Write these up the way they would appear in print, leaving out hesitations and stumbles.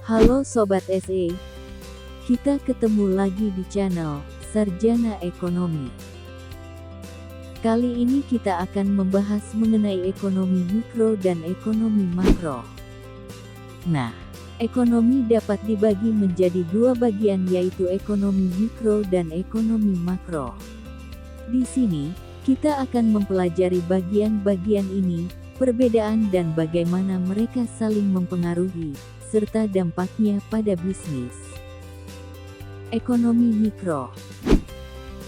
Halo Sobat SE, kita ketemu lagi di channel Sarjana Ekonomi. Kali ini kita akan membahas mengenai ekonomi mikro dan ekonomi makro. Nah, ekonomi dapat dibagi menjadi dua bagian, yaitu ekonomi mikro dan ekonomi makro. Di sini, kita akan mempelajari bagian-bagian ini, perbedaan dan bagaimana mereka saling mempengaruhi, serta dampaknya pada bisnis. Ekonomi mikro.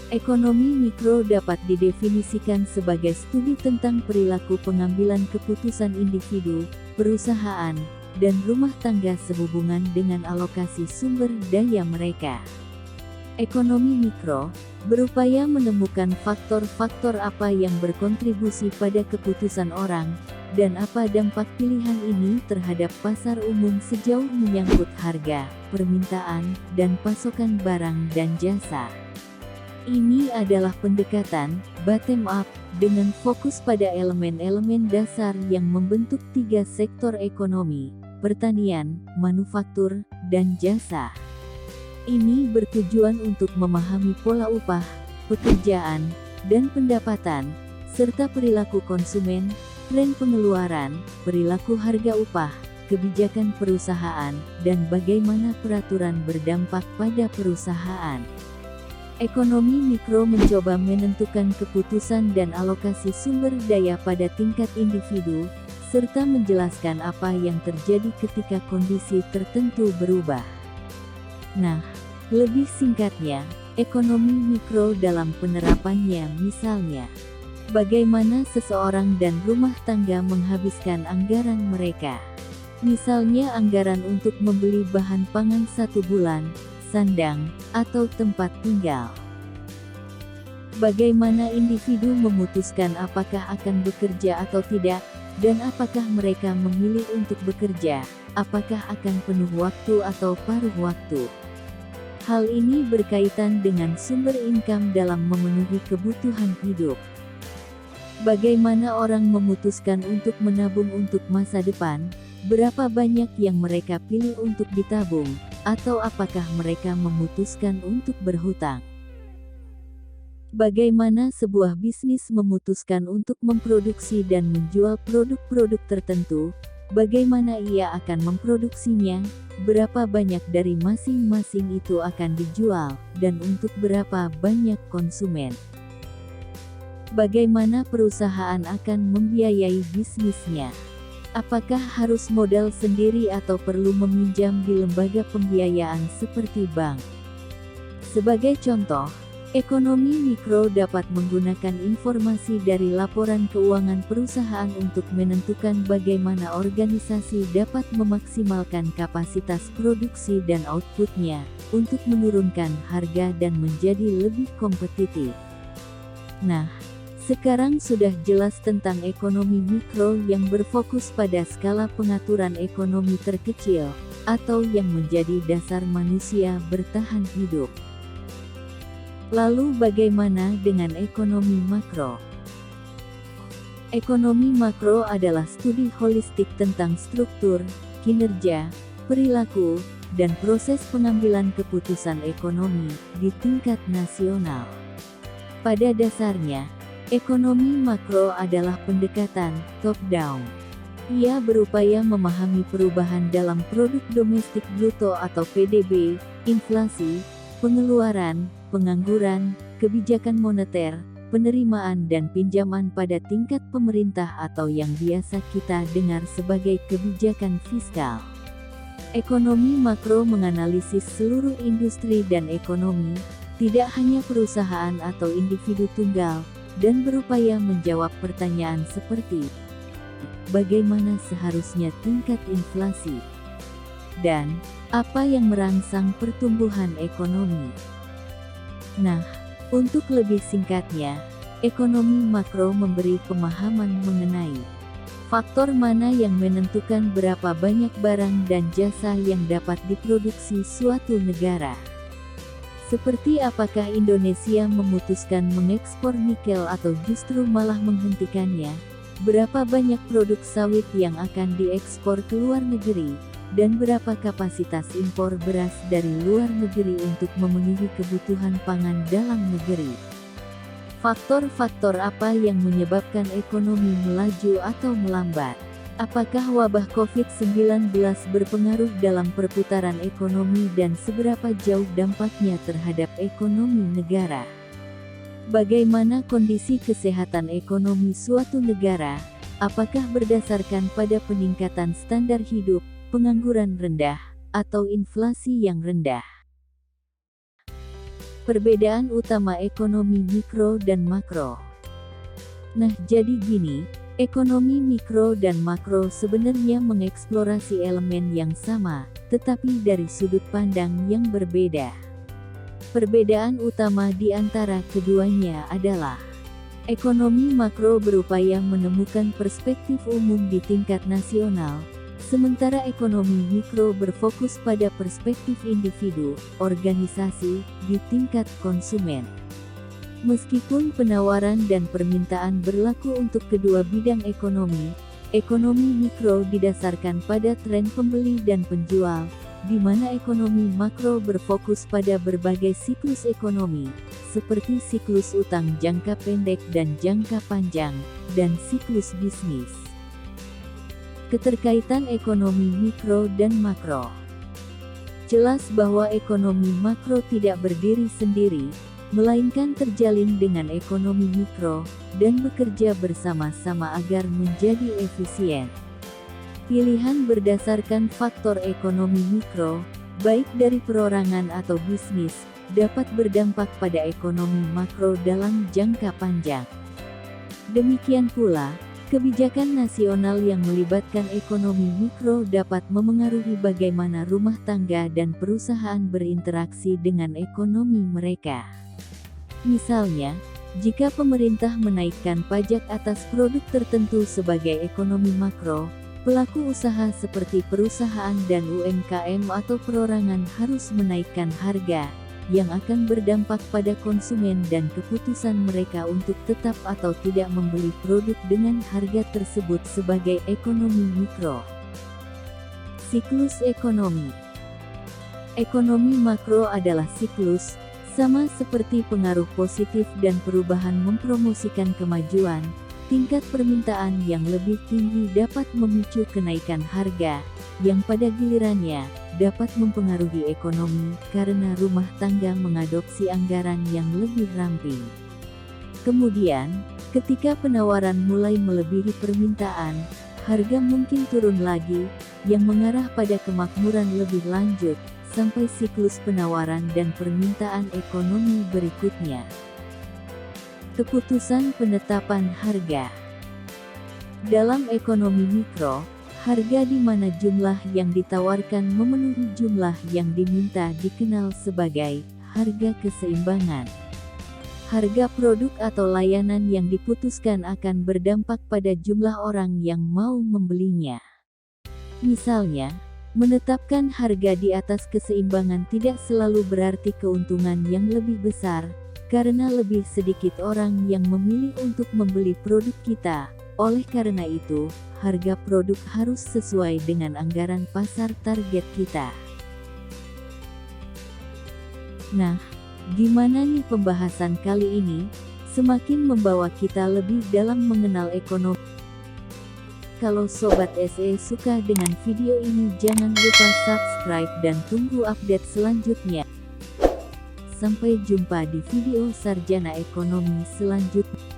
Ekonomi mikro dapat didefinisikan sebagai studi tentang perilaku pengambilan keputusan individu, perusahaan, dan rumah tangga sehubungan dengan alokasi sumber daya mereka. Ekonomi mikro berupaya menemukan faktor-faktor apa yang berkontribusi pada keputusan orang, dan apa dampak pilihan ini terhadap pasar umum sejauh menyangkut harga, permintaan, dan pasokan barang dan jasa. Ini adalah pendekatan bottom up dengan fokus pada elemen-elemen dasar yang membentuk tiga sektor ekonomi: pertanian, manufaktur, dan jasa. Ini bertujuan untuk memahami pola upah, pekerjaan, dan pendapatan, serta perilaku konsumen, tren pengeluaran, perilaku harga upah, kebijakan perusahaan, dan bagaimana peraturan berdampak pada perusahaan. Ekonomi mikro mencoba menentukan keputusan dan alokasi sumber daya pada tingkat individu, serta menjelaskan apa yang terjadi ketika kondisi tertentu berubah. Nah, lebih singkatnya, ekonomi mikro dalam penerapannya misalnya, bagaimana seseorang dan rumah tangga menghabiskan anggaran mereka. Misalnya anggaran untuk membeli bahan pangan 1 bulan, sandang, atau tempat tinggal. Bagaimana individu memutuskan apakah akan bekerja atau tidak, dan apakah mereka memilih untuk bekerja, apakah akan penuh waktu atau paruh waktu. Hal ini berkaitan dengan sumber income dalam memenuhi kebutuhan hidup. Bagaimana orang memutuskan untuk menabung untuk masa depan, berapa banyak yang mereka pilih untuk ditabung, atau apakah mereka memutuskan untuk berhutang. Bagaimana sebuah bisnis memutuskan untuk memproduksi dan menjual produk-produk tertentu, bagaimana ia akan memproduksinya, berapa banyak dari masing-masing itu akan dijual, dan untuk berapa banyak konsumen. Bagaimana perusahaan akan membiayai bisnisnya. Apakah harus modal sendiri atau perlu meminjam di lembaga pembiayaan seperti bank? Sebagai contoh, ekonomi mikro dapat menggunakan informasi dari laporan keuangan perusahaan untuk menentukan bagaimana organisasi dapat memaksimalkan kapasitas produksi dan outputnya, untuk menurunkan harga dan menjadi lebih kompetitif. Nah, sekarang sudah jelas tentang ekonomi mikro yang berfokus pada skala pengaturan ekonomi terkecil, atau yang menjadi dasar manusia bertahan hidup. Lalu bagaimana dengan ekonomi makro? Ekonomi makro adalah studi holistik tentang struktur, kinerja, perilaku, dan proses pengambilan keputusan ekonomi di tingkat nasional. Pada dasarnya, ekonomi makro adalah pendekatan top-down. Ia berupaya memahami perubahan dalam produk domestik bruto atau PDB, inflasi, pengeluaran, pengangguran, kebijakan moneter, penerimaan dan pinjaman pada tingkat pemerintah atau yang biasa kita dengar sebagai kebijakan fiskal. Ekonomi makro menganalisis seluruh industri dan ekonomi, tidak hanya perusahaan atau individu tunggal, dan berupaya menjawab pertanyaan seperti bagaimana seharusnya tingkat inflasi, dan apa yang merangsang pertumbuhan ekonomi. Nah, untuk lebih singkatnya, ekonomi makro memberi pemahaman mengenai faktor mana yang menentukan berapa banyak barang dan jasa yang dapat diproduksi suatu negara. Seperti apakah Indonesia memutuskan mengekspor nikel atau justru malah menghentikannya, berapa banyak produk sawit yang akan diekspor ke luar negeri, dan berapa kapasitas impor beras dari luar negeri untuk memenuhi kebutuhan pangan dalam negeri. Faktor-faktor apa yang menyebabkan ekonomi melaju atau melambat? Apakah wabah COVID-19 berpengaruh dalam perputaran ekonomi dan seberapa jauh dampaknya terhadap ekonomi negara? Bagaimana kondisi kesehatan ekonomi suatu negara? Apakah berdasarkan pada peningkatan standar hidup, pengangguran rendah, atau inflasi yang rendah? Perbedaan utama ekonomi mikro dan makro. Nah, jadi gini, ekonomi mikro dan makro sebenarnya mengeksplorasi elemen yang sama, tetapi dari sudut pandang yang berbeda. Perbedaan utama di antara keduanya adalah ekonomi makro berupaya menemukan perspektif umum di tingkat nasional, sementara ekonomi mikro berfokus pada perspektif individu, organisasi, di tingkat konsumen. Meskipun penawaran dan permintaan berlaku untuk kedua bidang ekonomi, ekonomi mikro didasarkan pada tren pembeli dan penjual, di mana ekonomi makro berfokus pada berbagai siklus ekonomi, seperti siklus utang jangka pendek dan jangka panjang, dan siklus bisnis. Keterkaitan ekonomi mikro dan makro. Jelas bahwa ekonomi makro tidak berdiri sendiri, melainkan terjalin dengan ekonomi mikro, dan bekerja bersama-sama agar menjadi efisien. Pilihan berdasarkan faktor ekonomi mikro, baik dari perorangan atau bisnis, dapat berdampak pada ekonomi makro dalam jangka panjang. Demikian pula, kebijakan nasional yang melibatkan ekonomi mikro dapat memengaruhi bagaimana rumah tangga dan perusahaan berinteraksi dengan ekonomi mereka. Misalnya, jika pemerintah menaikkan pajak atas produk tertentu sebagai ekonomi makro, pelaku usaha seperti perusahaan dan UMKM atau perorangan harus menaikkan harga, yang akan berdampak pada konsumen dan keputusan mereka untuk tetap atau tidak membeli produk dengan harga tersebut sebagai ekonomi mikro. Siklus ekonomi. Ekonomi makro adalah siklus, sama seperti pengaruh positif dan perubahan mempromosikan kemajuan. Tingkat permintaan yang lebih tinggi dapat memicu kenaikan harga, yang pada gilirannya dapat mempengaruhi ekonomi karena rumah tangga mengadopsi anggaran yang lebih ramping. Kemudian, ketika penawaran mulai melebihi permintaan, harga mungkin turun lagi, yang mengarah pada kemakmuran lebih lanjut, sampai siklus penawaran dan permintaan ekonomi berikutnya. Keputusan penetapan harga. Dalam ekonomi mikro, harga di mana jumlah yang ditawarkan memenuhi jumlah yang diminta dikenal sebagai harga keseimbangan. Harga produk atau layanan yang diputuskan akan berdampak pada jumlah orang yang mau membelinya. Misalnya, menetapkan harga di atas keseimbangan tidak selalu berarti keuntungan yang lebih besar, karena lebih sedikit orang yang memilih untuk membeli produk kita. Oleh karena itu, harga produk harus sesuai dengan anggaran pasar target kita. Nah, gimana nih pembahasan kali ini? Semakin membawa kita lebih dalam mengenal ekonomi. Kalau Sobat SE suka dengan video ini, jangan lupa subscribe dan tunggu update selanjutnya. Sampai jumpa di video Sarjana Ekonomi selanjutnya.